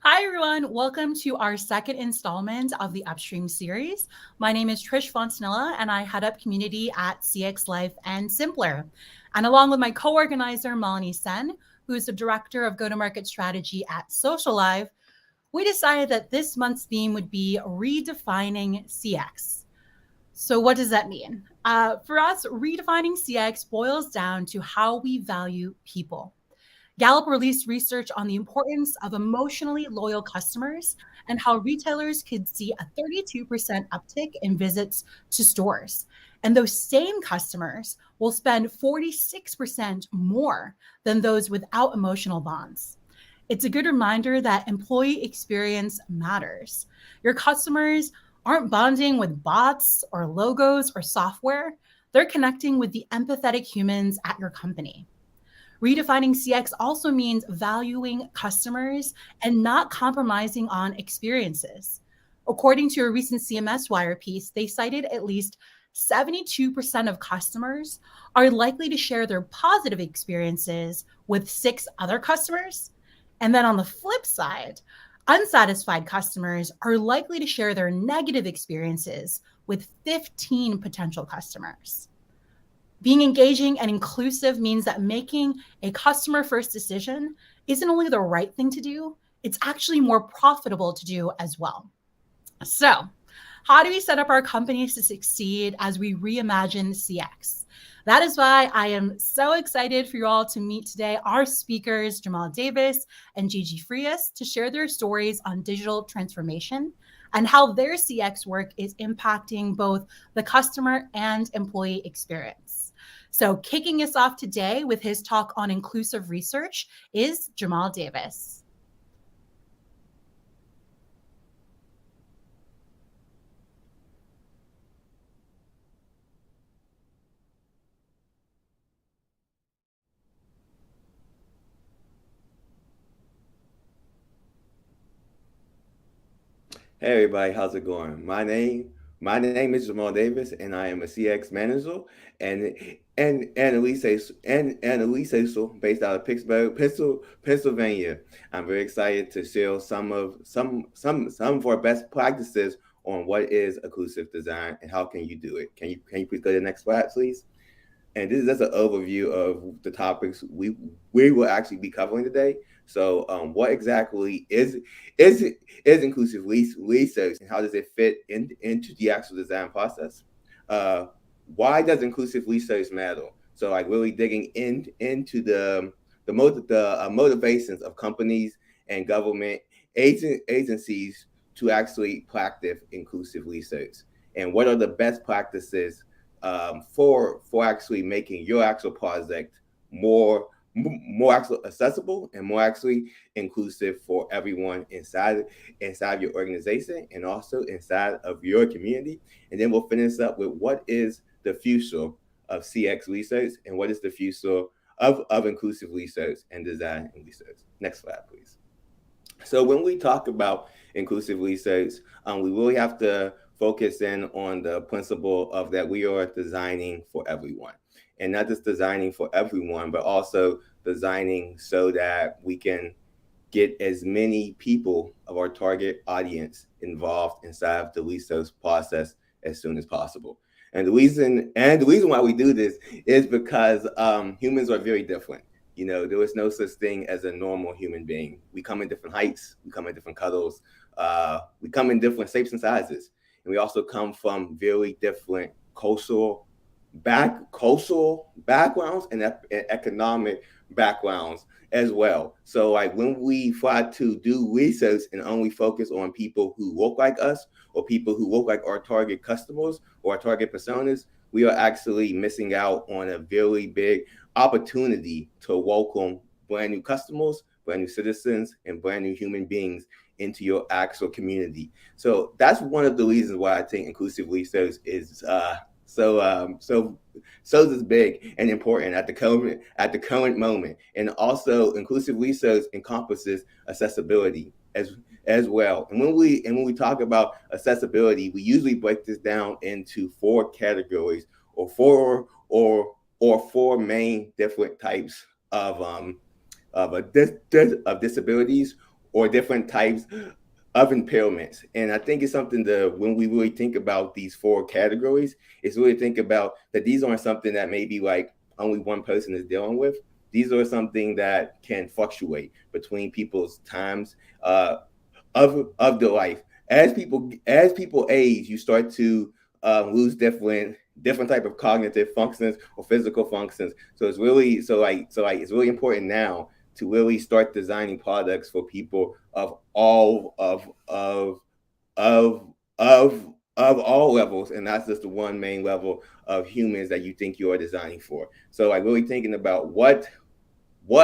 Hi, everyone. Welcome to our second installment of the Upstream series. My name is Trish Fontanilla, and I head up community at CX Life and Simpler. And along with my co organizer, Melanie Sen, who is the director of go to market strategy at Social Live, we decided that this month's theme would be redefining CX. So, what does that mean? For us, redefining CX boils down to how we value people. Gallup released research on the importance of emotionally loyal customers and how retailers could see a 32% uptick in visits to stores. And those same customers will spend 46% more than those without emotional bonds. It's a good reminder that employee experience matters. Your customers aren't bonding with bots or logos or software, they're connecting with the empathetic humans at your company. Redefining CX also means valuing customers and not compromising on experiences. According to a recent CMS Wire piece, they cited at least 72% of customers are likely to share their positive experiences with six other customers. And then on the flip side, unsatisfied customers are likely to share their negative experiences with 15 potential customers. Being engaging and inclusive means that making a customer first decision isn't only the right thing to do, it's actually more profitable to do as well. So, how do we set up our companies to succeed as we reimagine CX? That is why I am so excited for you all to meet today our speakers, Jamal Davis and Gigi Frias, to share their stories on digital transformation and how their CX work is impacting both the customer and employee experience. So, kicking us off today with his talk on inclusive research is Jamal Davis. Hey everybody, how's it going? My name is Jamal Davis, and I am a CX manager and and Elise based out of Pittsburgh, Pennsylvania. I'm very excited to share some of our best practices on what is inclusive design and how can you do it. Can you please go to the next slide, please? And this is just an overview of the topics we will actually be covering today. So, what exactly is inclusive research, and how does it fit into the actual design process? Uh, why does inclusive research matter? So, like really digging into the motivations of companies and government agencies to actually practice inclusive research, and what are the best practices for actually making your actual project more actually accessible and more actually inclusive for everyone inside your organization and also inside of your community. And then we'll finish up with what is the future of CX research and what is the future of inclusive research and design and research. Next slide, please. So when we talk about inclusive research, we really have to focus in on the principle of that we are designing for everyone, and not just designing for everyone, but also designing so that we can get as many people of our target audience involved inside of the research process as soon as possible. And the reason why we do this is because humans are very different. There is no such thing as a normal human being. We come in different heights, we come in different colors, we come in different shapes and sizes, and we also come from very different cultural backgrounds and economic backgrounds as well. So like when we try to do research and only focus on people who look like us or people who look like our target customers or our target personas, we are actually missing out on a very big opportunity to welcome brand new customers, brand new citizens, and brand new human beings into your actual community. So that's one of the reasons why I think inclusive research is so is big and important at the current moment. And also inclusive research encompasses accessibility as well. And when we talk about accessibility, we usually break this down into four categories or four main different types of of disabilities or different types of impairments. And I think it's something that when we really think about these four categories, it's really think about that these aren't something that maybe like only one person is dealing with. These are something that can fluctuate between people's times of the life. As people age, you start to lose different type of cognitive functions or physical functions. So it's really it's really important now to really start designing products for people of all of of of all levels, and that's just the one main level of humans that you think you are designing for. So like really thinking about what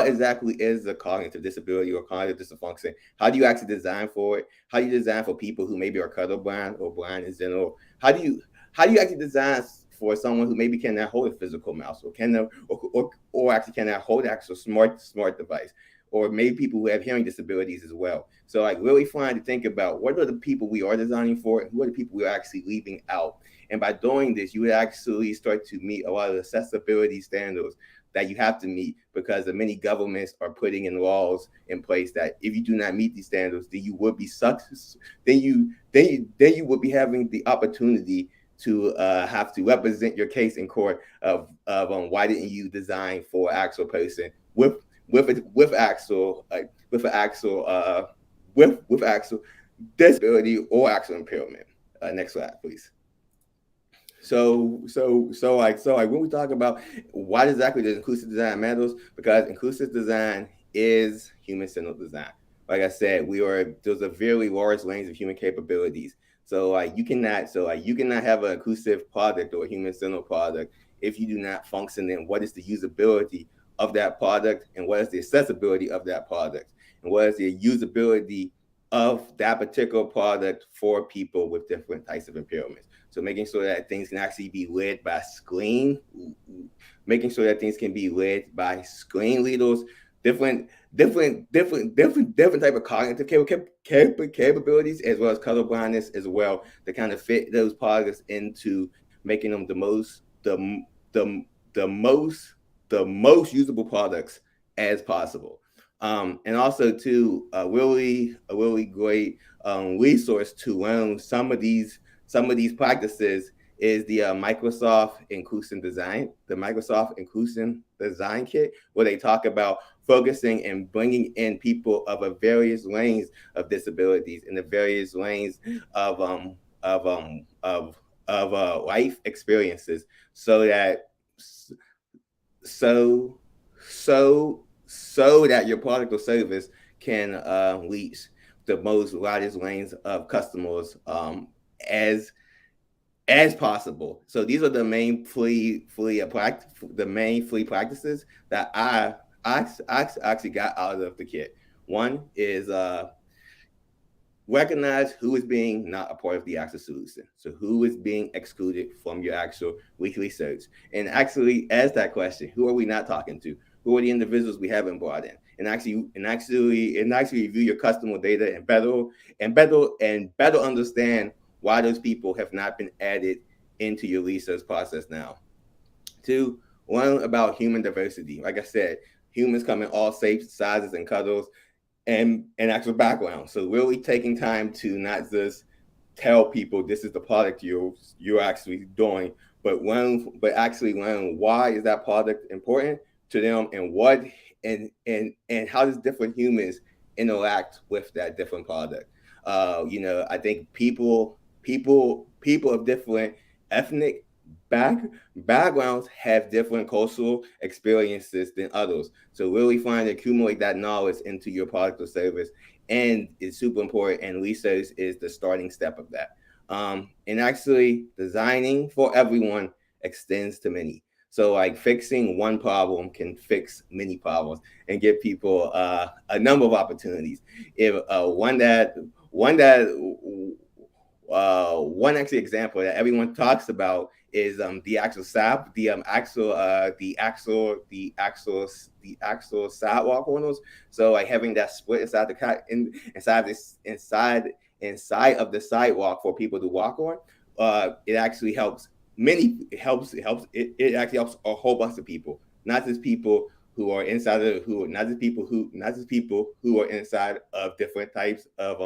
exactly is a cognitive disability or cognitive dysfunction? How do you actually design for it? How do you design for people who maybe are colorblind or blind in general? How do you actually design for someone who maybe cannot hold a physical mouse or or actually cannot hold an actual smart device? Or maybe people who have hearing disabilities as well. So like really trying to think about what are the people we are designing for and who are the people we are actually leaving out. And by doing this, you would actually start to meet a lot of accessibility standards that you have to meet because the many governments are putting in laws in place that if you do not meet these standards, then you would be then you would be having the opportunity to have to represent your case in court of why didn't you design for an actual person with actual with actual disability or actual impairment. Next slide, please. So when we talk about why exactly does inclusive design matters, because inclusive design is human centered design. Like I said, there's a very large range of human capabilities. So you cannot have an inclusive product or a human centered product if you do not function in what is the usability of that product and what is the accessibility of that product and what is the usability of that particular product for people with different types of impairments. So making sure that things can actually be led by screen, making sure that things can be led by screen leaders, different type of cognitive capabilities as well as color blindness as well to kind of fit those products into making them the the most the most usable products as possible. And also too, a really great resource to learn some of these practices is the Microsoft Inclusion Design Kit, where they talk about focusing and bringing in people of a various range of disabilities and the various range of life experiences, so that so so that your product or service can reach the most widest range of customers as as possible. So these are the main free practices that I actually got out of the kit. One is recognize who is being not a part of the actual solution. So who is being excluded from your actual weekly search? And actually ask that question: who are we not talking to? Who are the individuals we haven't brought in? And actually review your customer data and better understand why those people have not been added into your research process now. Two, learn about human diversity. Like I said, humans come in all shapes, sizes, and colors and actual background. So really taking time to not just tell people this is the product you're actually doing, but actually learn why is that product important to them and what and how does different humans interact with that different product. I think people of different ethnic back backgrounds have different cultural experiences than others. So really find to accumulate that knowledge into your product or service, and it's super important. And research is the starting step of that. And actually, designing for everyone extends to many. So like fixing one problem can fix many problems and give people a number of opportunities. If one actually example that everyone talks about is the actual sap the actual sidewalk corners. So like having that split inside the inside of the sidewalk for people to walk on. It actually helps it actually helps a whole bunch of people, not just people who are inside of who not just people who are inside of different types of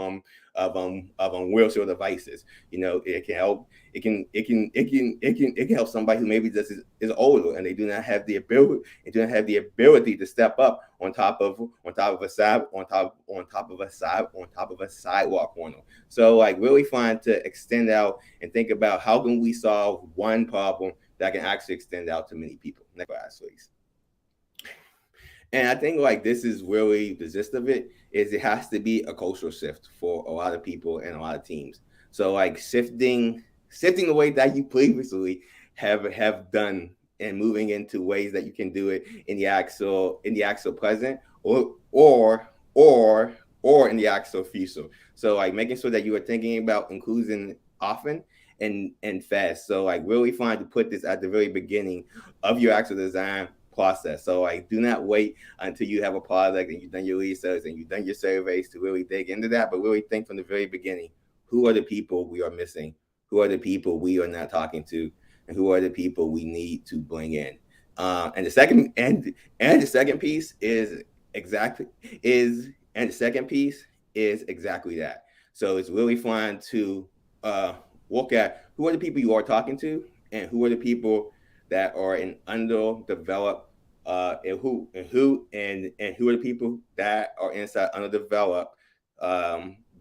wheelchair devices. You know, it can help. It can help somebody who maybe just is older and they do not have the ability to step up on top of a sidewalk corner. So like really trying to extend out and think about how can we solve one problem that can actually extend out to many people. Next class, please. And I think like this is really the gist of it is it has to be a cultural shift for a lot of people and a lot of teams. So like shifting the way that you previously have done and moving into ways that you can do it in the actual present or in the actual future. So like making sure that you are thinking about inclusion often and fast. So like really trying to put this at the very beginning of your actual design process. So like do not wait until you have a product and you've done your research and you've done your surveys to really dig into that, but really think from the very beginning, who are the people we are missing? Who are the people we are not talking to? And who are the people we need to bring in? And the second piece is exactly is and the second piece is exactly that. So it's really fun to uh, look at who are the people you are talking to and who are the people that are in underdeveloped and who are the people that are inside underdeveloped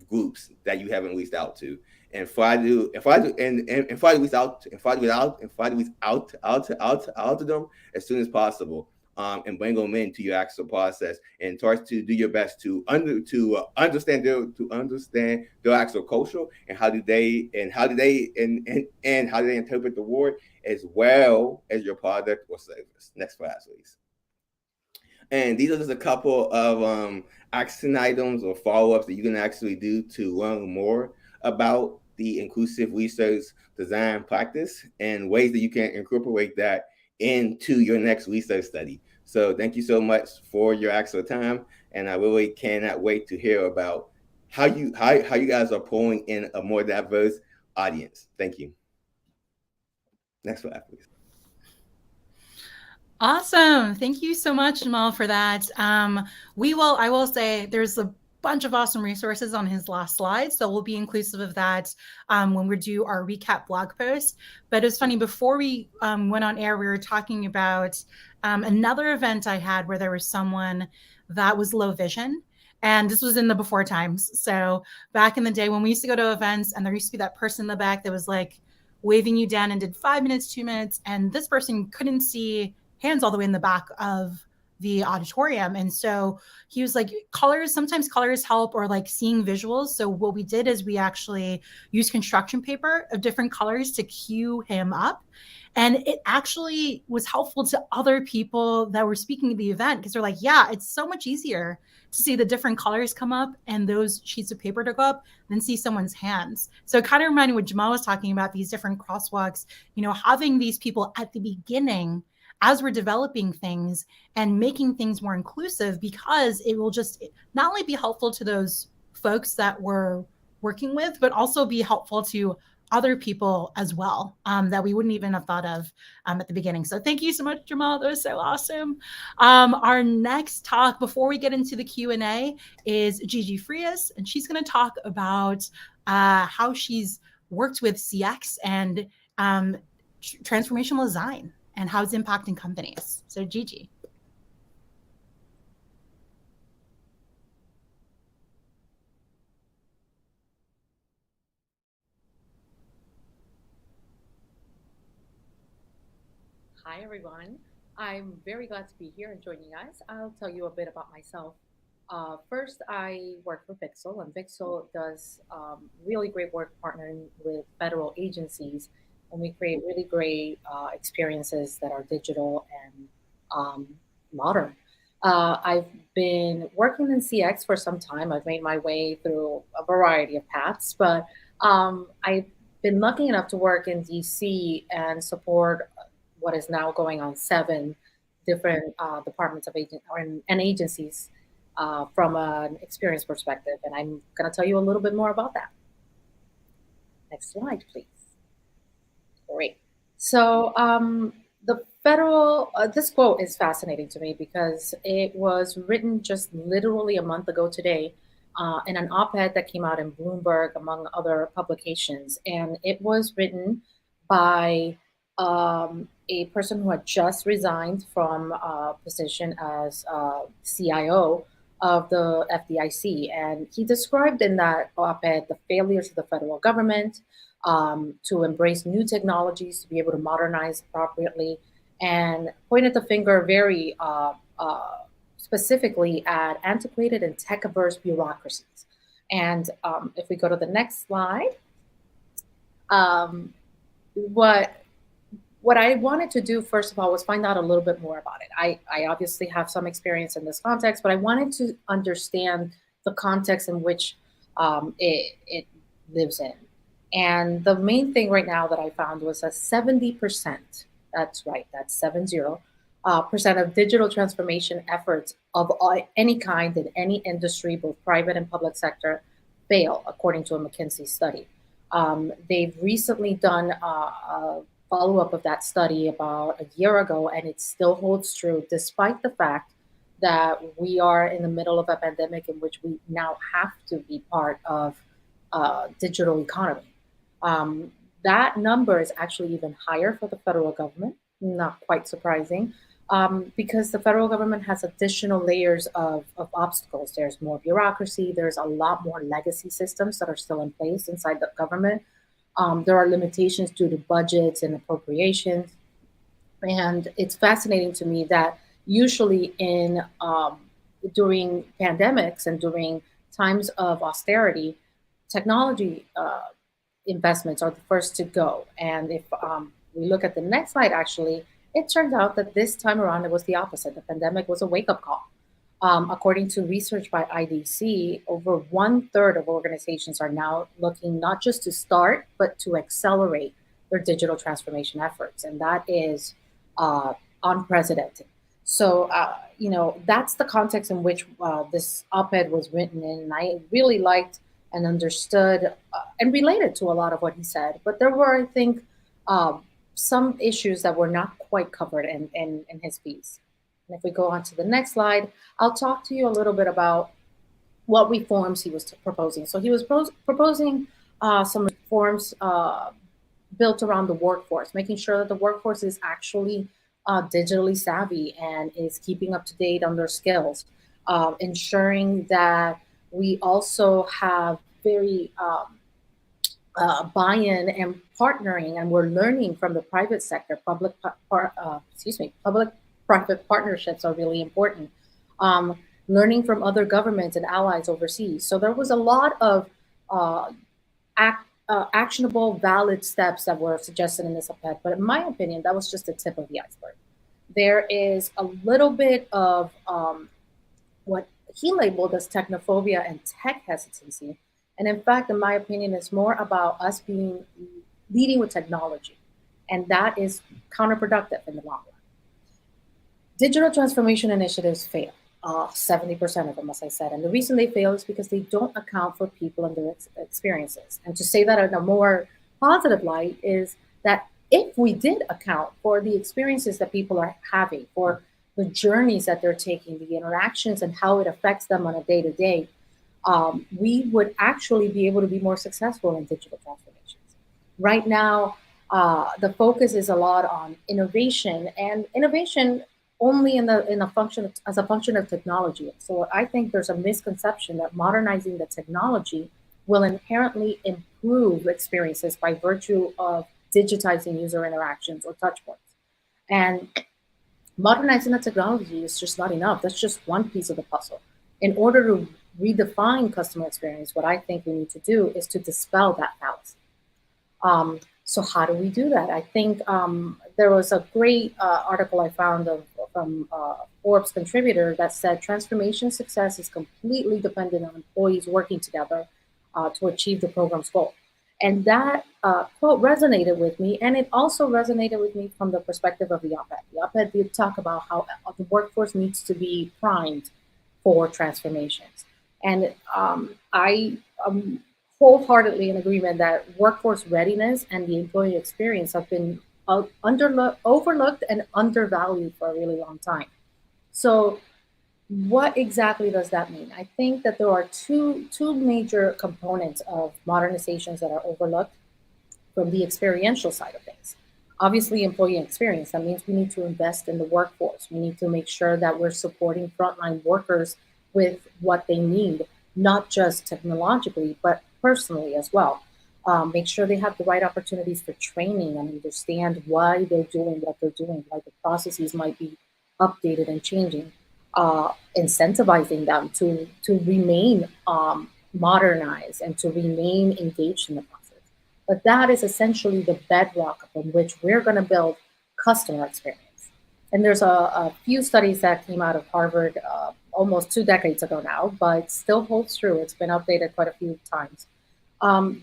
groups that you haven't reached out to. And try to reach out out to them as soon as possible. And bring them into your actual process and try to do your best to understand their actual culture and how do they interpret the word as well as your product or service. Next class, please. And these are just a couple of action items or follow ups that you can actually do to learn more about the inclusive research design practice and ways that you can incorporate that into your next research study. So, thank you so much for your actual time. And I really cannot wait to hear about how you guys are pulling in a more diverse audience. Thank you. Next slide, please. Awesome. Thank you so much, Jamal, for that. I will say there's a bunch of awesome resources on his last slide. So we'll be inclusive of that when we do our recap blog post. But it's funny, before we went on air, we were talking about another event I had where there was someone that was low vision. And this was in the before times. So back in the day when we used to go to events and there used to be that person in the back that was like waving you down and did 5 minutes, 2 minutes. And this person couldn't see hands all the way in the back of the auditorium. And so he was like, sometimes colors help or like seeing visuals. So what we did is we actually used construction paper of different colors to cue him up. And it actually was helpful to other people that were speaking at the event because they're like, yeah, it's so much easier to see the different colors come up and those sheets of paper to go up than see someone's hands. So it kind of reminded me what Jamal was talking about, these different crosswalks, having these people at the beginning as we're developing things and making things more inclusive, because it will just not only be helpful to those folks that we're working with, but also be helpful to other people as well that we wouldn't even have thought of at the beginning. So thank you so much, Jamal. That was so awesome. Our next talk before we get into the Q&A is Gigi Frias, and she's going to talk about how she's worked with CX and transformational design and how it's impacting companies. So Gigi. Hi, everyone. I'm very glad to be here and joining us. I'll tell you a bit about myself. First, I work for Pixel, and Pixel does really great work partnering with federal agencies, and we create really great experiences that are digital and modern. I've been working in CX for some time. I've made my way through a variety of paths, but I've been lucky enough to work in DC and support what is now going on 7 different departments of and agencies from an experience perspective. And I'm going to tell you a little bit more about that. Next slide, please. Great. So the This quote is fascinating to me because it was written just literally a month ago today in an op-ed that came out in Bloomberg, among other publications. And it was written by a person who had just resigned from a position as CIO of the FDIC. And he described in that op-ed the failures of the federal government to embrace new technologies, to be able to modernize appropriately, and pointed the finger very specifically at antiquated and tech averse bureaucracies. And if we go to the next slide, um, what what I wanted to do first of all was find out a little bit more about it. I obviously have some experience in this context, but I wanted to understand the context in which it lives in. And the main thing right now that I found was that 70%, that's right, that's 70% of digital transformation efforts of any kind in any industry, both private and public sector, fail, according to a McKinsey study. They've recently done a follow up of that study about a year ago, and it still holds true despite the fact that we are in the middle of a pandemic in which we now have to be part of digital economy. Um, that number is actually even higher for the federal government, not quite surprising, because the federal government has additional layers of obstacles. There's more bureaucracy, there's a lot more legacy systems that are still in place inside the government. There are limitations due to budgets and appropriations. And it's fascinating to me that usually in during pandemics and during times of austerity, technology investments are the first to go. And if we look at the next slide, actually, it turned out that this time around it was the opposite. The pandemic was a wake up call. According to research by IDC, over one third of organizations are now looking not just to start, but to accelerate their digital transformation efforts. And that is unprecedented. So, that's the context in which this op ed was written in. And I really liked and understood and related to a lot of what he said. But there were, I think, some issues that were not quite covered in his piece. And if we go on to the next slide, I'll talk to you a little bit about what reforms he was proposing. So he was proposing some reforms built around the workforce, making sure that the workforce is actually digitally savvy and is keeping up to date on their skills, ensuring that we also have very buy-in and partnering, and we're learning from the private sector. Public-private partnerships are really important. Learning from other governments and allies overseas. So there was a lot of uh, actionable, valid steps that were suggested in this op-ed. But in my opinion, that was just the tip of the iceberg. There is a little bit of what he labeled as technophobia and tech hesitancy. And in fact, in my opinion, it's more about us being leading with technology. And that is counterproductive in the long run. Digital transformation initiatives fail. 70% of them, as I said. And the reason they fail is because they don't account for people and their experiences. And to say that in a more positive light is that if we did account for the experiences that people are having, for the journeys that they're taking, the interactions and how it affects them on a day to day, we would actually be able to be more successful in digital transformations. Right now, the focus is a lot on innovation, and innovation only in a function as a function of technology. So I think there's a misconception that modernizing the technology will inherently improve experiences by virtue of digitizing user interactions or touch points. And modernizing the technology is just not enough. That's just one piece of the puzzle. In order to redefine customer experience, what I think we need to do is to dispel that fallacy. So how do we do that? I think there was a great article I found from Forbes contributor that said transformation success is completely dependent on employees working together to achieve the program's goal. And that quote resonated with me, and it also resonated with me from the perspective of the op-ed. The op-ed did talk about how the workforce needs to be primed for transformations. And I am wholeheartedly in agreement that workforce readiness and the employee experience have been overlooked and undervalued for a really long time. So what exactly does that mean? I think that there are two major components of modernizations that are overlooked from the experiential side of things. Obviously, employee experience. That means we need to invest in the workforce. We need to make sure that we're supporting frontline workers with what they need, not just technologically, but personally as well. Make sure they have the right opportunities for training and understand why they're doing what they're doing, why the processes might be updated and changing. Incentivizing them to remain modernized and to remain engaged in the process. But that is essentially the bedrock upon which we're going to build customer experience. And there's a few studies that came out of Harvard almost 2 decades ago now, but still holds true. It's been updated quite a few times.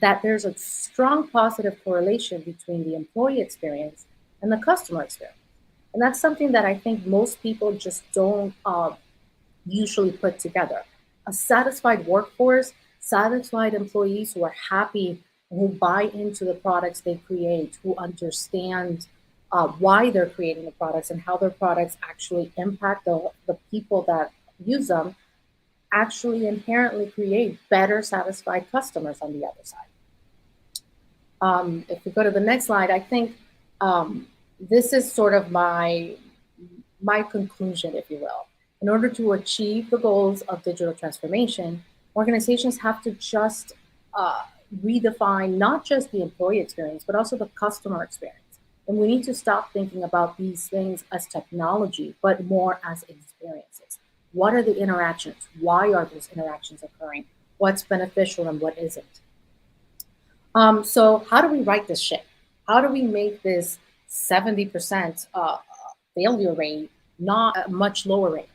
That there's a strong positive correlation between the employee experience and the customer experience. And that's something that I think most people just don't usually put together. A satisfied workforce, satisfied employees who are happy, who buy into the products they create, who understand why they're creating the products and how their products actually impact the people that use them, actually inherently create better satisfied customers on the other side. If we go to the next slide, I think this is sort of my conclusion, if you will. In order to achieve the goals of digital transformation, organizations have to just uh, redefine not just the employee experience, but also the customer experience. And we need to stop thinking about these things as technology, but more as experiences. What are the interactions? Why are those interactions occurring? What's beneficial and what isn't? So how do we write this ship? How do we make this 70% failure rate not a much lower rate?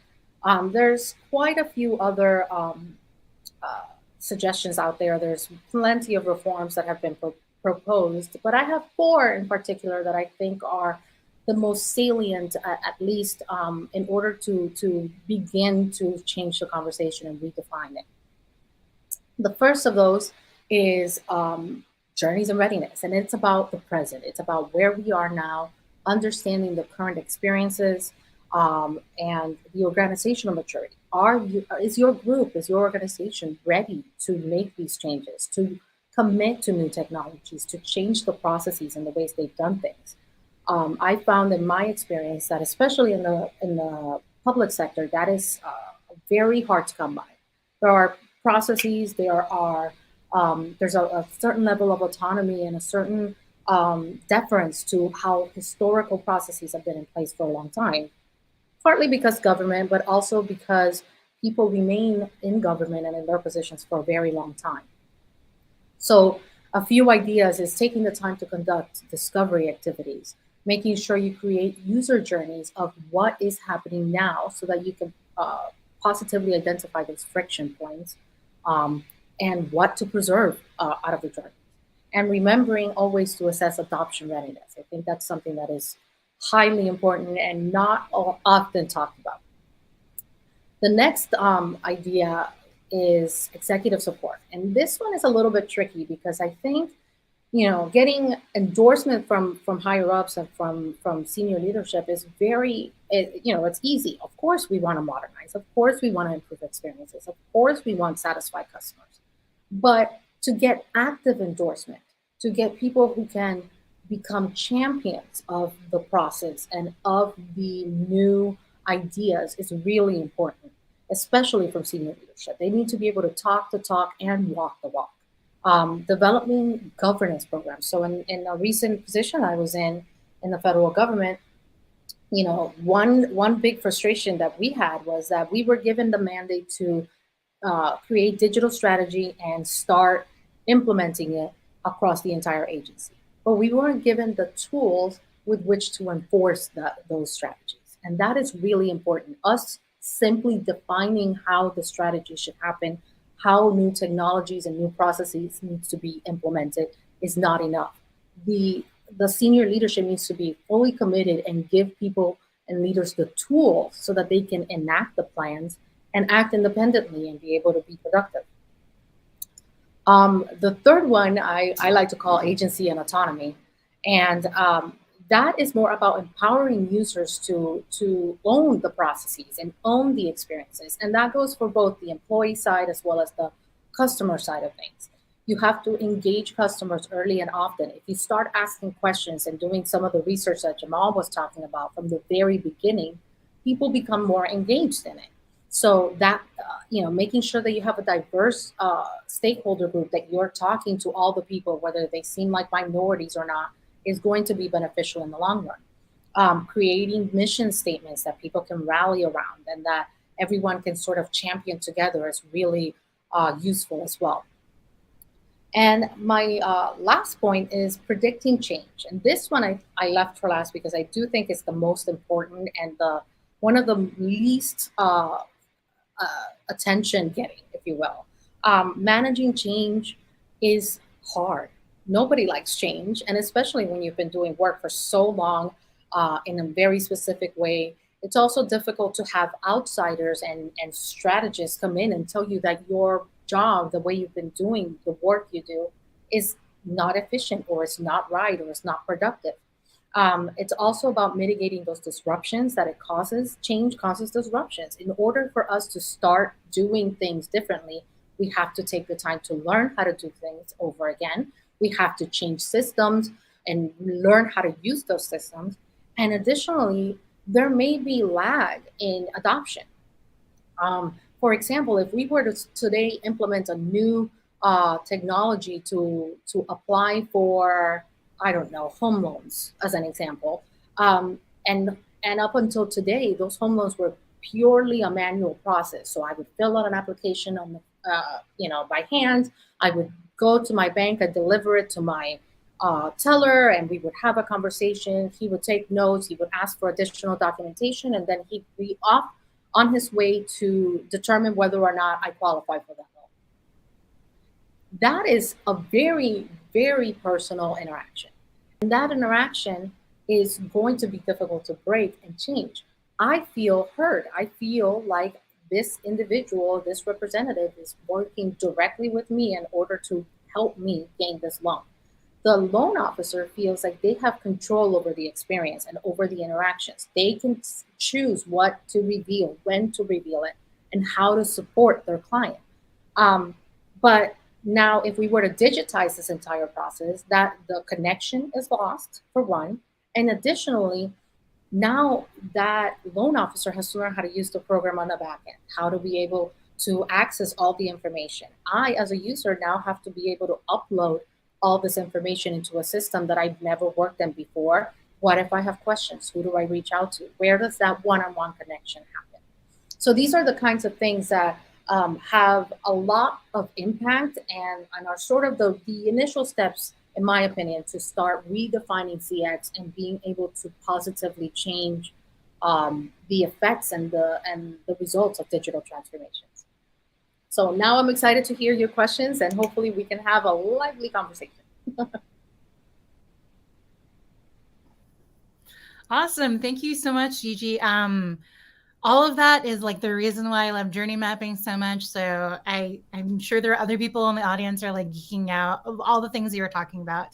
There's quite a few other uh, suggestions out there. There's plenty of reforms that have been proposed, but I have four in particular that I think are the most salient, at least in order to begin to change the conversation and redefine it. The first of those is journeys and readiness, and it's about the present. It's about where we are now, understanding the current experiences, and the organizational maturity. Is your group, is your organization ready to make these changes, to commit to new technologies, to change the processes and the ways they've done things? I found in my experience that especially in the public sector, that is very hard to come by. There are processes, there's a certain level of autonomy and a certain deference to how historical processes have been in place for a long time. Partly because government, but also because people remain in government and in their positions for a very long time. So, a few ideas is taking the time to conduct discovery activities, making sure you create user journeys of what is happening now so that you can positively identify those friction points, um, and what to preserve out of the journey. And remembering always to assess adoption readiness. I think that's something that is highly important and not often talked about. The next idea is executive support. And this one is a little bit tricky because I think, getting endorsement from higher ups and from senior leadership is it's easy. Of course we want to modernize. Of course we want to improve experiences. Of course we want satisfied customers. But to get active endorsement, to get people who can become champions of the process and of the new ideas is really important, especially from senior leadership. They need to be able to talk the talk and walk the walk. Developing governance programs. So in a recent position I was in the federal government, one big frustration that we had was that we were given the mandate to create digital strategy and start implementing it across the entire agency. But we weren't given the tools with which to enforce those strategies. And that is really important. Us simply defining how the strategy should happen, how new technologies and new processes needs to be implemented is not enough. The the senior leadership needs to be fully committed and give people and leaders the tools so that they can enact the plans and act independently and be able to be productive. The third one I like to call agency and autonomy. And That is more about empowering users to own the processes and own the experiences, and that goes for both the employee side as well as the customer side of things. You have to engage customers early and often. If you start asking questions and doing some of the research that Jamal was talking about from the very beginning, people become more engaged in it. So that making sure that you have a diverse stakeholder group, that you're talking to all the people, whether they seem like minorities or not, is going to be beneficial in the long run. Creating mission statements that people can rally around and that everyone can sort of champion together is really useful as well. And my last point is predicting change. And this one I left for last because I do think it's the most important and the one of the least attention getting, if you will. Managing change is hard. Nobody likes change, and especially when you've been doing work for so long in a very specific way. It's also difficult to have outsiders and strategists come in and tell you that your job, the way you've been doing the work you do, is not efficient or it's not right or it's not productive. It's also about mitigating those disruptions that it causes. Change causes disruptions. In order for us to start doing things differently, we have to take the time to learn how to do things over again. We have to change systems and learn how to use those systems. And additionally, there may be lag in adoption. For example, if we were to today implement a new technology to apply for, I don't know, home loans as an example, and up until today, those home loans were purely a manual process. So I would fill out an application on the, by hand. I would go to my bank and deliver it to my teller, and we would have a conversation. He would take notes. He would ask for additional documentation, and then he'd be off on his way to determine whether or not I qualify for that loan. That is a very, very personal interaction. And that interaction is going to be difficult to break and change. I feel heard. I feel like this individual, this representative, is working directly with me in order to help me gain this loan. The loan officer feels like they have control over the experience and over the interactions. They can choose what to reveal, when to reveal it, and how to support their client. But now, if we were to digitize this entire process, that the connection is lost for one, and additionally, now that loan officer has to learn how to use the program on the back end, how to be able to access all the information. I, as a user, now have to be able to upload all this information into a system that I've never worked in before. What if I have questions? Who do I reach out to? Where does that one-on-one connection happen? So these are the kinds of things that have a lot of impact and are sort of the initial steps, in my opinion, to start redefining CX and being able to positively change the effects and the results of digital transformations. So now I'm excited to hear your questions, and hopefully we can have a lively conversation. Awesome. Thank you so much, Gigi. All of that is like the reason why I love journey mapping so much. So I'm sure there are other people in the audience are like geeking out of all the things you were talking about.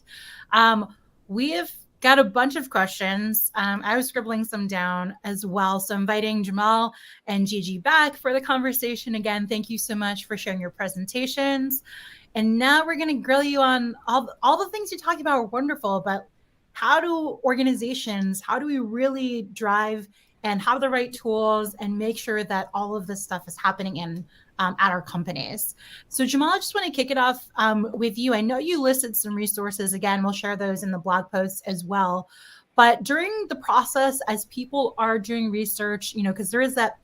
We have got a bunch of questions. I was scribbling some down as well. So inviting Jamal and Gigi back for the conversation again. Thank you so much for sharing your presentations. And now we're going to grill you on all the things you talked about are wonderful, but how do organizations, how do we really drive and have the right tools and make sure that all of this stuff is happening in at our companies? So Jamal, I just want to kick it off with you. I know you listed some resources. Again, we'll share those in the blog posts as well. But during the process, as people are doing research, because there's that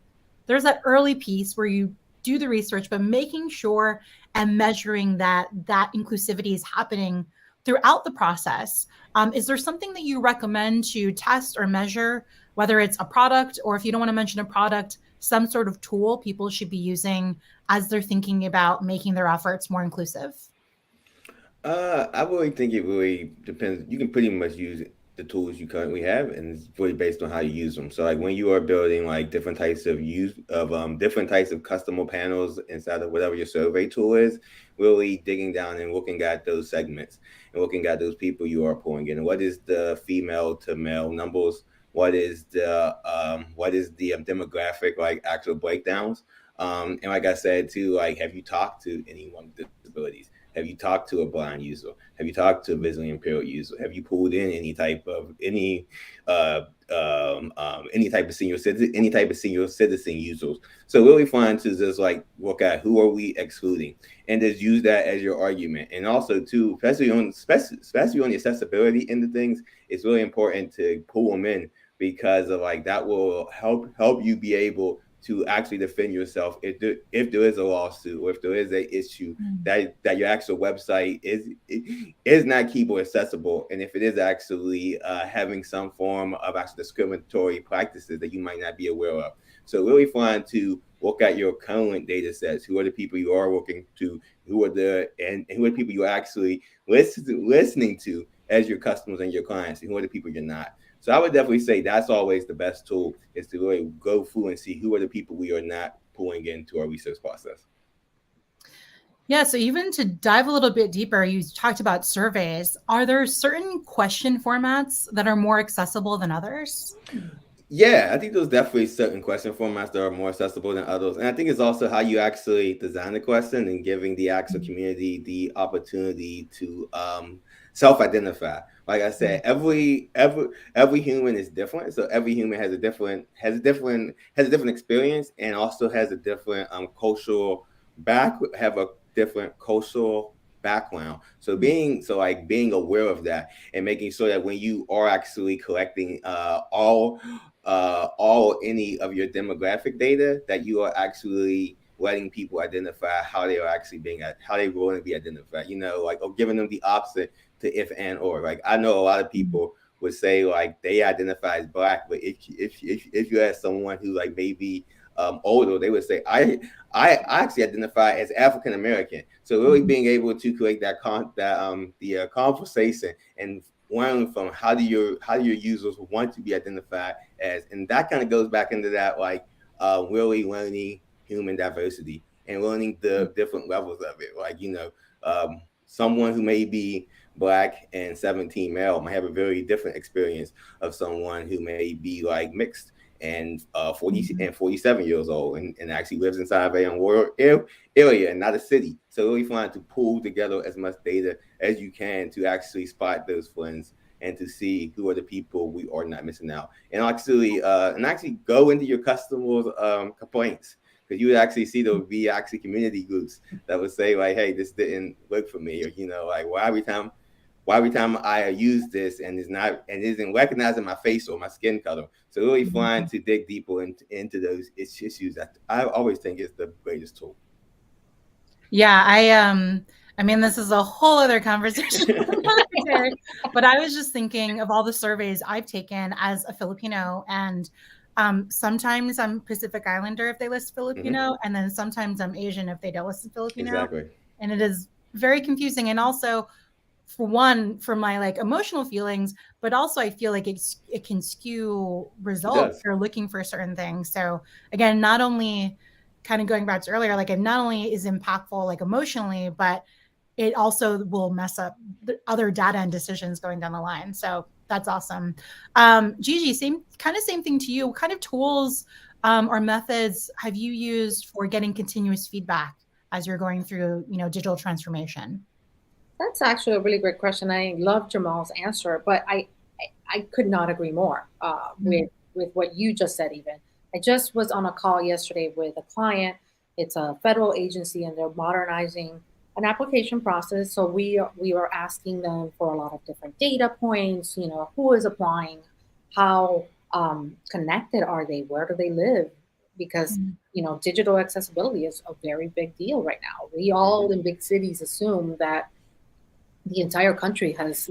early piece where you do the research, but making sure and measuring that inclusivity is happening throughout the process. Is there something that you recommend to test or measure, whether it's a product or, if you don't want to mention a product, some sort of tool people should be using as they're thinking about making their efforts more inclusive? I really think it really depends. You can pretty much use the tools you currently have, and it's really based on how you use them. So like when you are building like different types of different types of customer panels inside of whatever your survey tool is, really digging down and looking at those segments and looking at those people you are pulling in. What is the female to male numbers? What is the demographic like actual breakdowns? And like I said too, like have you talked to anyone with disabilities? Have you talked to a blind user? Have you talked to a visually impaired user? Have you pulled in uh, any type of senior citizen users? So really fun to just like look at who are we excluding, and just use that as your argument. And also too, especially on the accessibility end of things, it's really important to pull them in, because of like that will help you be able to actually defend yourself if there is a lawsuit, or if there is a issue that your actual website is not keyboard accessible, and if it is actually having some form of actual discriminatory practices that you might not be aware of. So really fun to look at your current data sets. Who are the people you are working to? Who are the people you're actually listening to as your customers and your clients, and who are the people you're not. So I would definitely say that's always the best tool, is to really go through and see who are the people we are not pulling into our research process. Yeah, so even to dive a little bit deeper, you talked about surveys. Are there certain question formats that are more accessible than others? Yeah, I think there's definitely certain question formats that are more accessible than others. And I think it's also how you actually design the question and giving the actual community the opportunity to self-identify. Like I said, every human is different. So every human has a different experience, and also has a different different cultural background. So being aware of that, and making sure that when you are actually collecting all any of your demographic data, that you are actually letting people identify how they are actually how they want to be identified. Like, or giving them the option to if and or. Like I know a lot of people would say like they identify as black, but if you ask someone who like maybe older, they would say I actually identify as African American. So really being able to create the conversation, and learn from how do your users want to be identified as. And that kind of goes back into that, like really learning human diversity and learning the different levels of it. Like, someone who may be black and 17 male might have a very different experience of someone who may be like mixed and 47 years old, and actually lives inside of a rural area and not a city. So really trying to pull together as much data as you can to actually spot those friends, and to see who are the people we are not missing out, and actually go into your customers' complaints, because you would actually see there would be actually community groups that would say like, hey, this didn't work for me, or like, why every time I use this and isn't recognizing my face or my skin color. So really trying to dig deeper into those issues, that I always think is the greatest tool. Yeah, I mean, this is a whole other conversation for another day, but I was just thinking of all the surveys I've taken as a Filipino, and sometimes I'm Pacific Islander if they list Filipino, and then sometimes I'm Asian if they don't list Filipino. Exactly. And it is very confusing. And also, for one, for my like emotional feelings, but also I feel like it can skew results if you're looking for certain things. So again, not only kind of going back to earlier, like it not only is impactful like emotionally, but it also will mess up the other data and decisions going down the line. So that's awesome. Gigi, same thing to you. What kind of tools or methods have you used for getting continuous feedback as you're going through, digital transformation? That's actually a really great question. I love Jamal's answer, but I could not agree more with what you just said. Even I just was on a call yesterday with a client. It's a federal agency, and they're modernizing an application process. So we are asking them for a lot of different data points. Who is applying, how connected are they, where do they live? Because digital accessibility is a very big deal right now. We all in big cities assume that the entire country has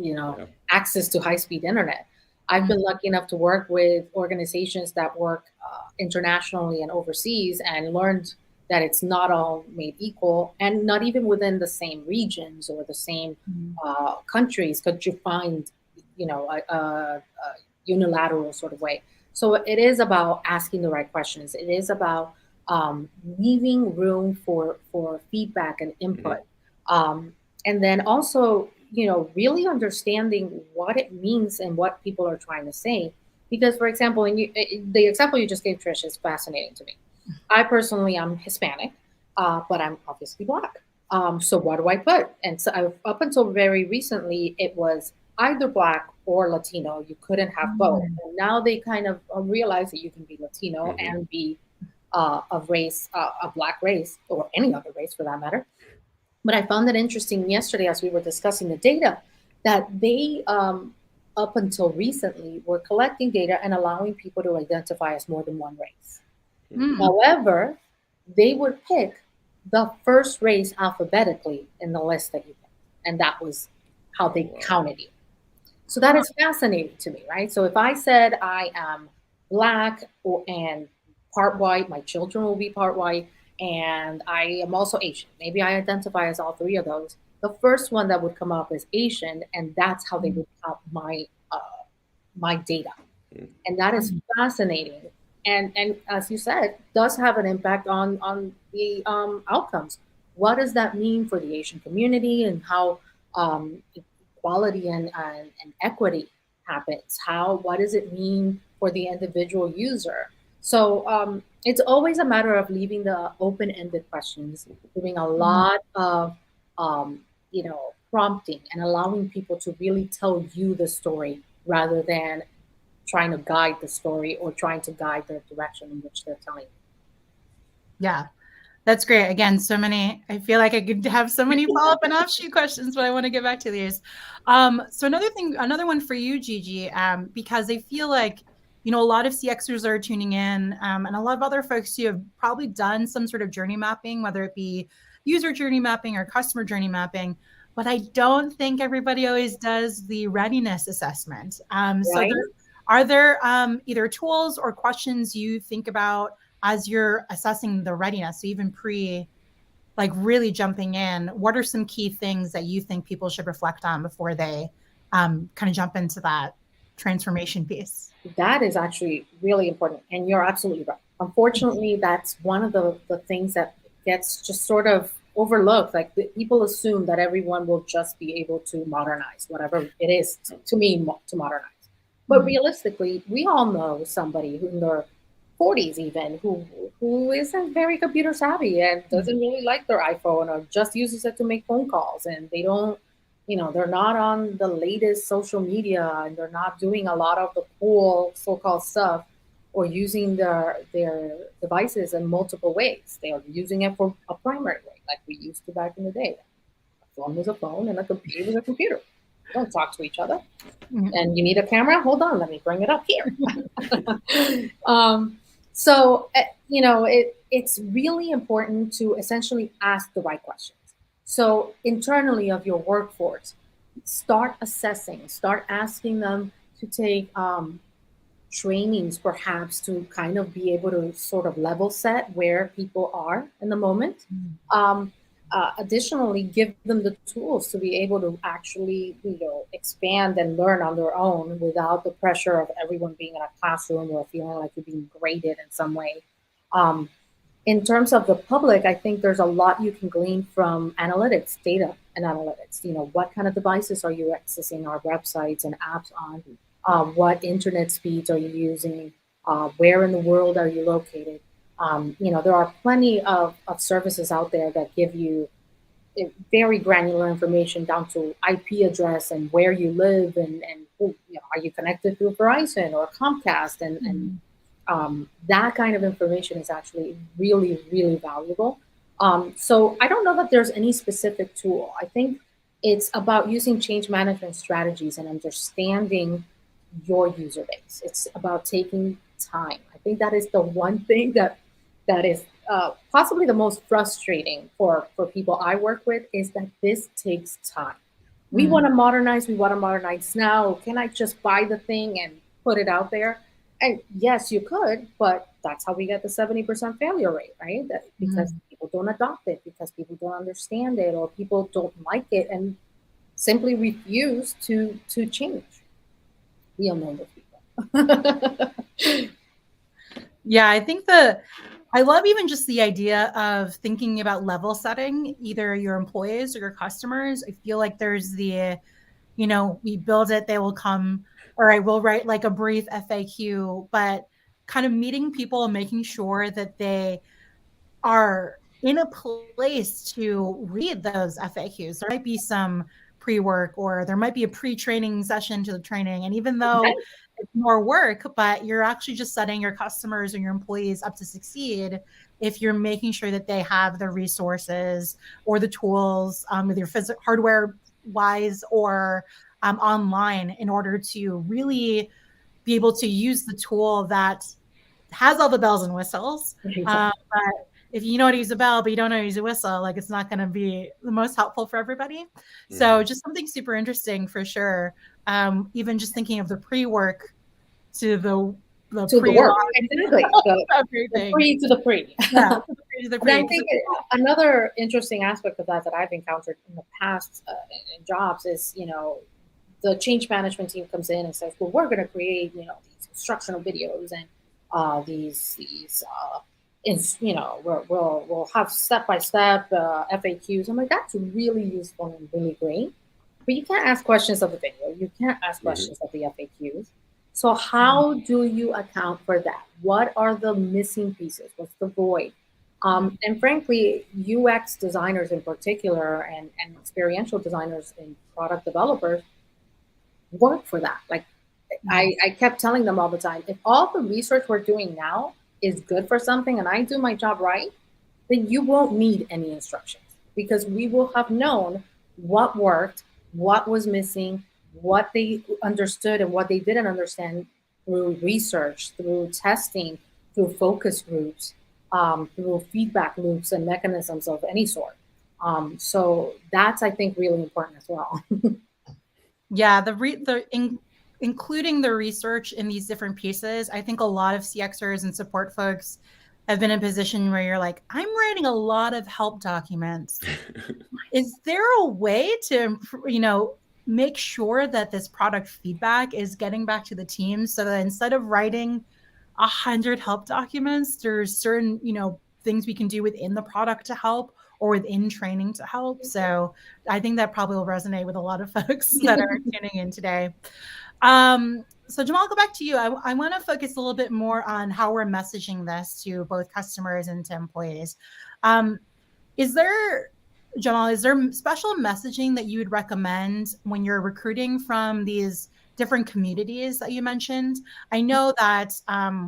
access to high-speed internet. I've been lucky enough to work with organizations that work internationally and overseas, and learned that it's not all made equal, and not even within the same regions or the same countries could you find a unilateral sort of way. So it is about asking the right questions. It is about leaving room for feedback and input, Hmm. um, and then also really understanding what it means and what people are trying to say. Because, for example, the example you just gave, Trish, is fascinating to me. I personally am Hispanic, but I'm obviously Black. So what do I put? And so up until very recently, it was either Black or Latino. You couldn't have both. Mm. And now they kind of realize that you can be Latino Hmm. and be of race, a Black race, or any other race for that matter. But I found it interesting yesterday as we were discussing the data that they, up until recently, were collecting data and allowing people to identify as more than one race. Mm. However, they would pick the first race alphabetically in the list that you picked, and that was how Oh they wow. counted you. So that is fascinating to me, right? So if I said I am Black and part white, my children will be part white, and I am also Asian. Maybe I identify as all three of those. The first one that would come up is Asian, and that's how they would count my data, and that is Mm. fascinating. And as you said, does have an impact on the outcomes. What does that mean for the Asian community, and how equality and equity happens? How What does it mean for the individual user? So it's always a matter of leaving the open-ended questions, doing a Mm. lot of um, prompting and allowing people to really tell you the story rather than trying to guide the story or trying to guide the direction in which they're telling Yeah. That's great. Again, so many. I feel like I could have so many follow-up and offshoot questions, but I want to get back to these. So another thing, another one for you, Gigi, because I feel like a lot of CXers are tuning in, and a lot of other folks who have probably done some sort of journey mapping, whether it be user journey mapping or customer journey mapping. But I don't think everybody always does the readiness assessment. you, So right? there are there either tools or questions you think about as you're assessing the readiness, so even pre like really jumping in, what are some key things that you think people should reflect on before they kind of jump into that transformation piece? That is actually really important. And you're absolutely right. Unfortunately, that's one of the things that gets just sort of overlooked. Like people assume that everyone will just be able to modernize whatever it is to me to modernize. But Mm. realistically, we all know somebody who in their 40s even who isn't very computer savvy and doesn't really like their iPhone or just uses it to make phone calls, and they don't, they're not on the latest social media, and they're not doing a lot of the cool so-called stuff or using their devices in multiple ways. They are using it for a primary way, like we used to back in the day. A phone was a phone and a computer was a computer. We don't talk to each other. Mm. And you need a camera? Hold on, let me bring it up here. um, so, it's really important to essentially ask the right questions. So, internally of your workforce, start assessing, start asking them to take trainings perhaps to kind of be able to sort of level set where people are in the moment. Mm. Um, Additionally, give them the tools to be able to actually, expand and learn on their own without the pressure of everyone being in a classroom or feeling like you're being graded in some way. Um, in terms of the public, I think there's a lot you can glean from analytics, data and analytics. What kind of devices are you accessing our websites and apps on? What internet speeds are you using? Where in the world are you located? There are plenty of services out there that give you very granular information down to IP address and where you live, and who, are you connected through Verizon or Comcast, and Mm. that kind of information is actually really, really valuable. So I don't know that there's any specific tool. I think it's about using change management strategies and understanding your user base. It's about taking time. I think that is the one thing that is possibly the most frustrating for people I work with, is that this takes time. We Mm. want to modernize. We want to modernize now. Can I just buy the thing and put it out there? And yes, you could, but that's how we get the 70% failure rate, right? That because Mm. people don't adopt it, because people don't understand it, or people don't like it and simply refuse to change. we'll know those people. Yeah, I think I love even just the idea of thinking about level setting either your employees or your customers. I feel like there's we build it, they will come, or I will write like a brief FAQ, but kind of meeting people and making sure that they are in a place to read those FAQs. There might be some pre-work or there might be a pre-training session to the training. And even though it's more work, but you're actually just setting your customers and your employees up to succeed if you're making sure that they have the resources or the tools, with your hardware wise or online, in order to really be able to use the tool that has all the bells and whistles. Exactly. But if you know how to use a bell, but you don't know how to use a whistle, like it's not going to be the most helpful for everybody. So Mhm. just something super interesting for sure. Even just thinking of the pre-work to the To the pre-launch, work, exactly. The everything. pre to the pre. Yeah, to the pre to the And I pre. think another interesting aspect of that I've encountered in the past in jobs is, the change management team comes in and says, well, we're going to create, these instructional videos and we'll have step by step FAQs. I'm like, that's really useful and really great. But you can't ask questions of the video. You can't ask Mhm. questions of the FAQs. So how do you account for that? What are the missing pieces? What's the void? And frankly, UX designers in particular and experiential designers and product developers work for that. Like I kept telling them all the time, if all the research we're doing now is good for something and I do my job right, then you won't need any instructions because we will have known what worked, what was missing, what they understood and what they didn't understand through research, through testing, through focus groups, through feedback loops and mechanisms of any sort. So that's, I think, really important as well. Yeah, including the research in these different pieces. I think a lot of CXers and support folks have been in a position where you're like, I'm writing a lot of help documents. Is there a way to, make sure that this product feedback is getting back to the team so that instead of writing 100 help documents, there's certain, things we can do within the product to help or within training to help. So I think that probably will resonate with a lot of folks that are tuning in today. So Jamal, I'll go back to you. I want to focus a little bit more on how we're messaging this to both customers and to employees. Um, is there, Jamal, is there special messaging that you would recommend when you're recruiting from these different communities that you mentioned? I know that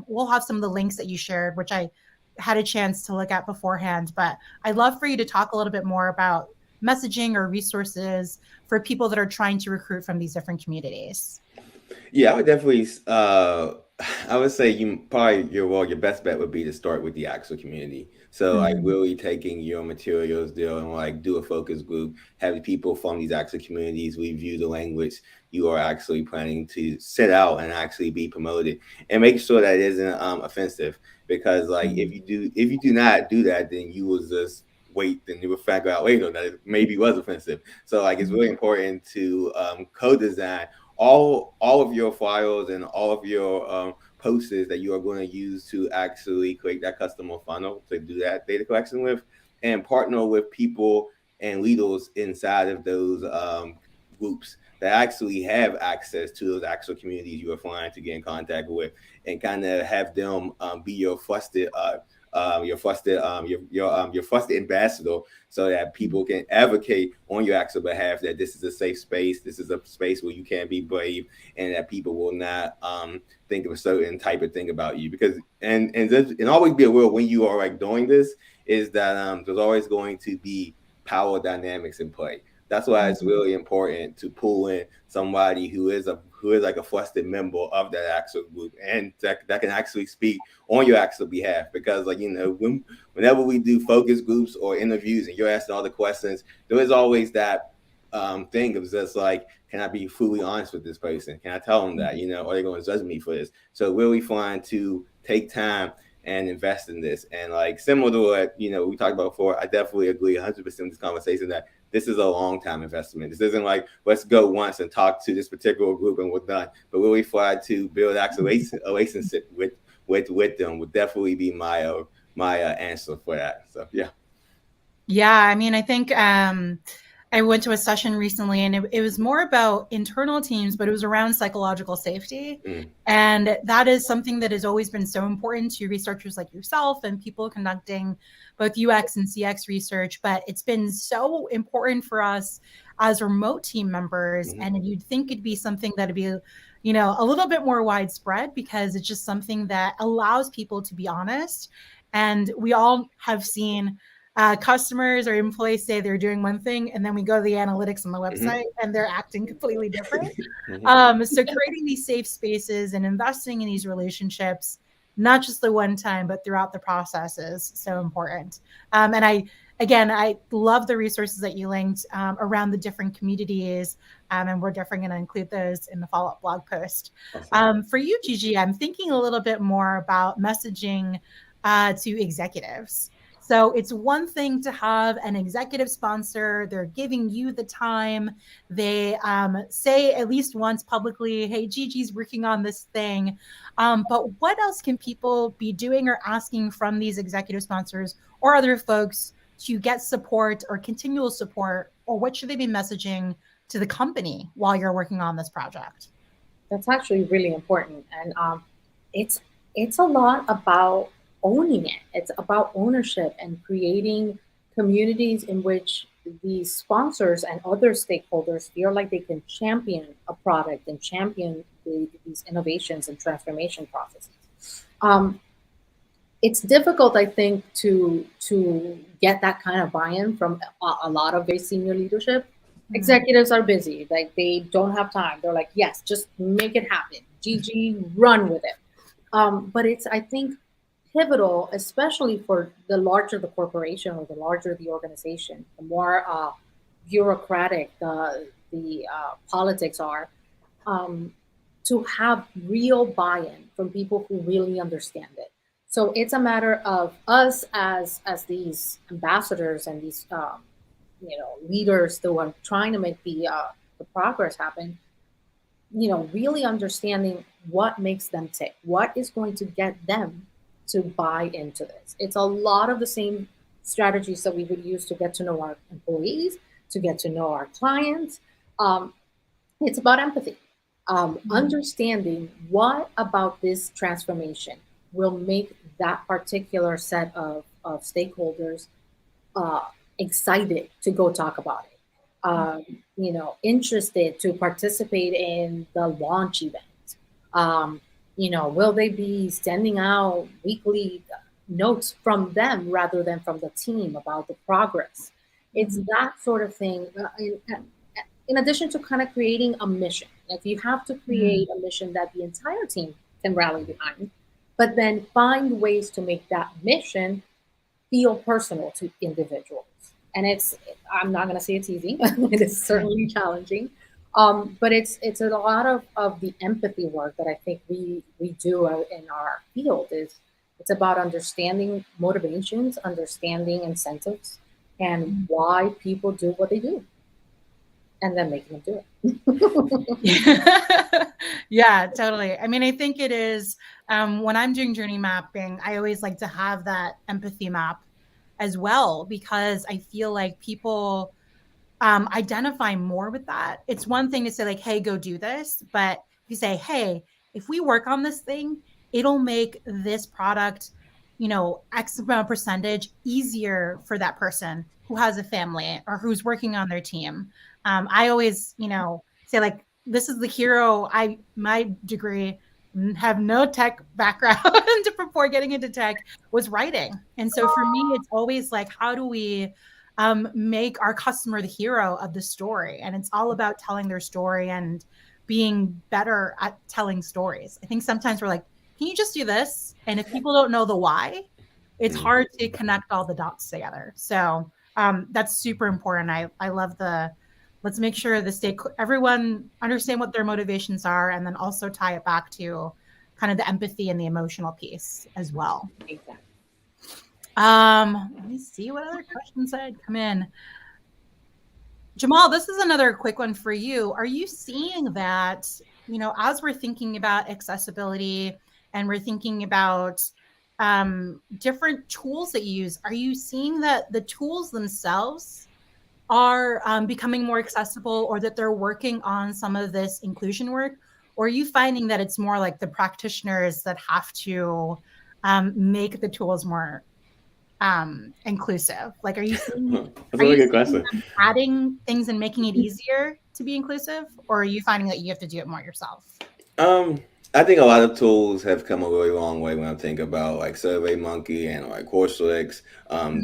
we'll have some of the links that you shared, which I had a chance to look at beforehand, but I'd love for you to talk a little bit more about messaging or resources for people that are trying to recruit from these different communities. Yeah, I would definitely. I would say your best bet would be to start with the actual community. So like Mhm. really taking your materials there and like do a focus group, having people from these actual communities review the language you are actually planning to set out and actually be promoted, and make sure that it isn't offensive. Because like if you do not do that, then you will just wait, then you will figure out later that it maybe was offensive. So like it's really important to co-design all of your files and all of your posters that you are going to use to actually create that customer funnel to do that data collection with, and partner with people and leaders inside of those groups that actually have access to those actual communities you are flying to get in contact with, and kind of have them be your trusted ambassador, so that people can advocate on your actual behalf that this is a safe space, this is a space where you can be brave, and that people will not think of a certain type of thing about you. Because and always be aware when you are like doing this is that there's always going to be power dynamics in play. That's why it's really important to pull in somebody who is like a trusted member of that actual group, and that can actually speak on your actual behalf. Because like whenever we do focus groups or interviews and you're asking all the questions, there is always that thing of just like, can I be fully honest with this person? Can I tell them that, are they going to judge me for this? So really trying to take time and invest in this. And like similar to what we talked about before, I definitely agree 100% with this conversation that this is a long time investment. This isn't like let's go once and talk to this particular group and we're done. But really try to build actual relationship with them would definitely be my answer for that. So yeah. Yeah, I mean, I think I went to a session recently and it was more about internal teams, but it was around psychological safety. Mm. And that is something that has always been so important to researchers like yourself and people conducting both UX and CX research. But it's been so important for us as remote team members. Mm-hmm. And you'd think it'd be something that'd be, a little bit more widespread because it's just something that allows people to be honest. And we all have seen customers or employees say they're doing one thing, and then we go to the analytics on the website and they're acting completely different. So creating these safe spaces and investing in these relationships, not just the one time, but throughout the process is so important. And I love the resources that you linked around the different communities. And we're definitely going to include those in the follow-up blog post. Awesome. For you, Gigi, I'm thinking a little bit more about messaging to executives. So it's one thing to have an executive sponsor. They're giving you the time. They say at least once publicly, hey, Gigi's working on this thing. But what else can people be doing or asking from these executive sponsors or other folks to get support or continual support? Or what should they be messaging to the company while you're working on this project? That's actually really important, and it's it's a lot about owning it. It's about ownership and creating communities in which these sponsors and other stakeholders feel like they can champion a product and champion these innovations and transformation processes. Um, it's difficult, I think, to get that kind of buy-in from a lot of very senior leadership. Executives are busy, like they don't have time. They're like, yes, just make it happen. GG, run with it. But it's, I think, pivotal, especially for the larger the corporation or the larger the organization, the more bureaucratic the politics are, um, to have real buy-in from people who really understand it. So it's a matter of us as these ambassadors and these leaders who are trying to make the progress happen. Really understanding what makes them tick, what is going to get them to buy into this. It's a lot of the same strategies that we would use to get to know our employees, to get to know our clients. Um, it's about empathy, understanding what about this transformation will make that particular set of stakeholders uh, excited to go talk about it, interested to participate in the launch event. Um, will they be sending out weekly notes from them rather than from the team about the progress? It's that sort of thing. In addition to kind of creating a mission, like you have to create a mission that the entire team can rally behind, but then find ways to make that mission feel personal to individuals. And I'm not going to say it's easy. It is certainly challenging. But it's a lot of the empathy work that I think we do in our field. It's about understanding motivations, understanding incentives, and why people do what they do, and then making them do it. Yeah, totally. I mean, I think it is when I'm doing journey mapping, I always like to have that empathy map as well, because I feel like people identify more with that. It's one thing to say like, hey, go do this. But if you say, hey, if we work on this thing, it'll make this product, X amount of percentage easier for that person who has a family or who's working on their team. I always, say like, this is the hero. My degree, have no tech background before getting into tech, was writing. And so for me, it's always like, how do we make our customer the hero of the story? And it's all about telling their story and being better at telling stories. I think sometimes we're like, can you just do this? And if people don't know the why, it's hard to connect all the dots together. So that's super important. I love let's make sure everyone understand what their motivations are, and then also tie it back to kind of the empathy and the emotional piece as well. Exactly. Let me see what other questions had come in. Jamal, this is another quick one for you. Are you seeing that, as we're thinking about accessibility and we're thinking about different tools that you use, are you seeing that the tools themselves are becoming more accessible, or that they're working on some of this inclusion work? Or are you finding that it's more like the practitioners that have to make the tools more inclusive? Like, are you seeing That's a really good question. them adding things and making it easier to be inclusive, or are you finding that you have to do it more yourself? Um, I think a lot of tools have come a really long way when I think about like SurveyMonkey and like Courselex.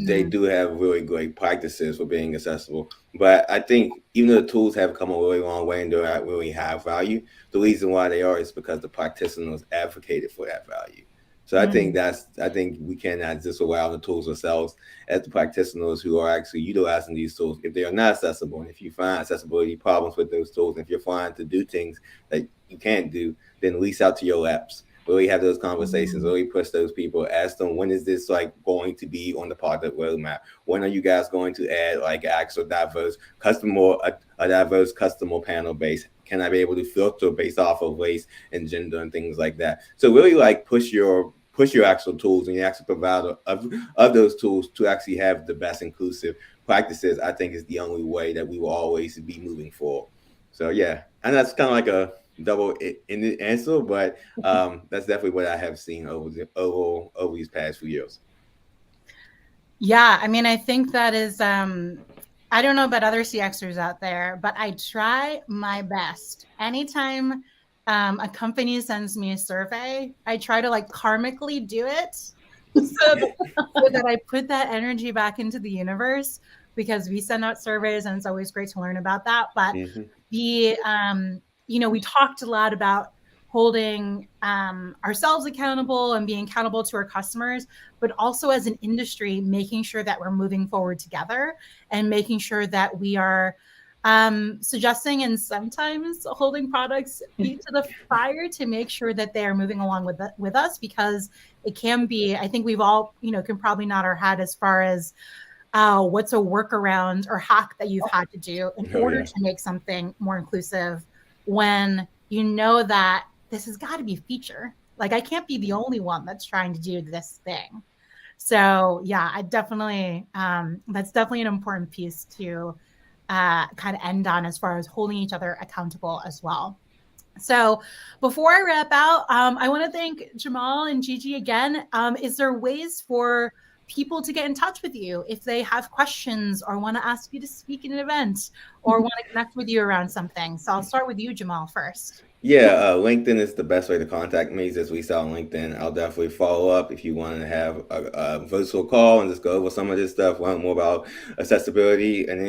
They do have really great practices for being accessible. But I think even though the tools have come a really long way and do not really have value, the reason why they are is because the practitioners advocated for that value. So I think we cannot just allow the tools ourselves as the practitioners who are actually utilizing these tools. If they are not accessible, and if you find accessibility problems with those tools, and if you're trying to do things that you can't do, then lease out to your apps. Really have those conversations. Really push those people. Ask them, when is this like going to be on the product roadmap? When are you guys going to add like actual diverse customer, a diverse customer panel base? Can I be able to filter based off of race and gender and things like that? So really like push your actual tools and your actual provider of those tools to actually have the best inclusive practices. I think is the only way that we will always be moving forward. So yeah, and that's kind of like a double in the answer, but that's definitely what I have seen over these past few years. Yeah, I mean, I think that is, I don't know about other CXers out there, but I try my best. Anytime a company sends me a survey, I try to like karmically do it so that I put that energy back into the universe, because we send out surveys and it's always great to learn about that. But we talked a lot about holding ourselves accountable and being accountable to our customers, but also as an industry, making sure that we're moving forward together and making sure that we are suggesting and sometimes holding products feet to the fire to make sure that they are moving along with us, because it can be, I think we've all, can probably nod our head as far as what's a workaround or hack that you've had to do in order to make something more inclusive, when you know that this has got to be feature. Like, I can't be the only one that's trying to do this thing. So yeah, I definitely, that's definitely an important piece to kind of end on as far as holding each other accountable as well. So before I wrap out, I want to thank Jamal and Gigi again. Is there ways for people to get in touch with you if they have questions or want to ask you to speak in an event or want to connect with you around something? So I'll start with you, Jamal, first. Yeah, LinkedIn is the best way to contact me. As we saw on LinkedIn, I'll definitely follow up if you want to have a virtual call and just go over some of this stuff, learn more about accessibility and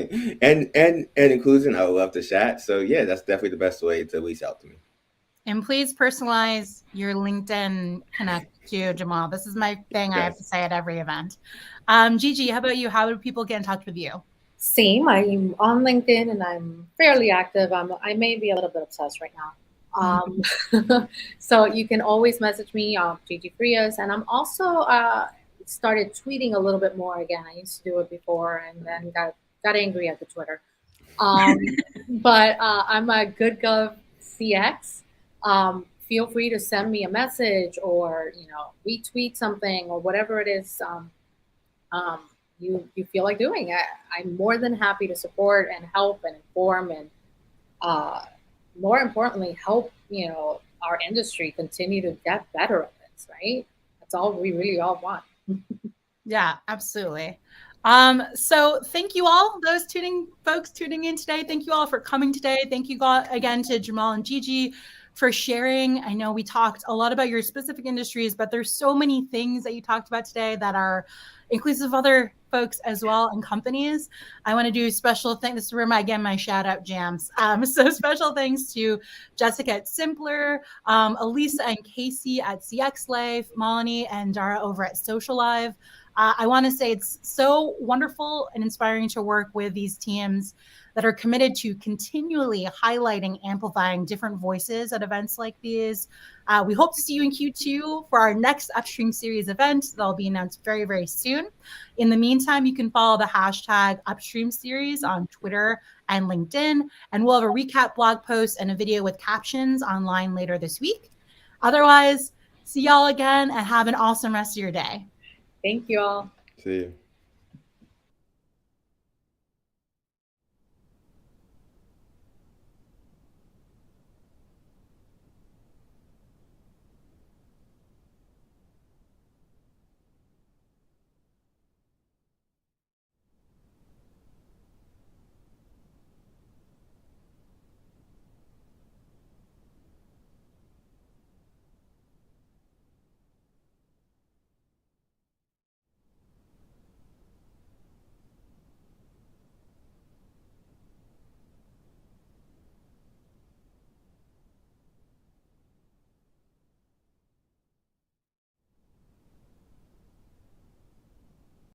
inclusion. I would love to chat. So yeah, that's definitely the best way to reach out to me. And please personalize your LinkedIn connect to Jamal. This is my thing. Yes. I have to say at every event. Gigi, how about you? How do people get in touch with you? Same. I'm on LinkedIn and I'm fairly active. I may be a little bit obsessed right now. So you can always message me, Gigi Frias, and I'm also started tweeting a little bit more again. I used to do it before and then got angry at the Twitter. But I'm a GoodGov CX. Feel free to send me a message or retweet something or whatever it is you feel like doing. I'm more than happy to support and help and inform and more importantly, help our industry continue to get better at this, right? That's all we really all want. Yeah, absolutely. So thank you all, those folks tuning in today. Thank you all for coming today. Thank you again to Jamal and Gigi for sharing. I know we talked a lot about your specific industries, but there's so many things that you talked about today that are inclusive of other folks as well and companies. I want to do special thanks. This is where my shout out jams. So special thanks to Jessica at Simpler, Elisa and Casey at CX Life, Melanie and Dara over at Social Live, I want to say it's so wonderful and inspiring to work with these teams that are committed to continually highlighting, amplifying different voices at events like these. We hope to see you in Q2 for our next Upstream Series event. That'll be announced very, very soon. In the meantime, you can follow the hashtag Upstream Series on Twitter and LinkedIn, and we'll have a recap blog post and a video with captions online later this week. Otherwise, see y'all again and have an awesome rest of your day. Thank you all. See you.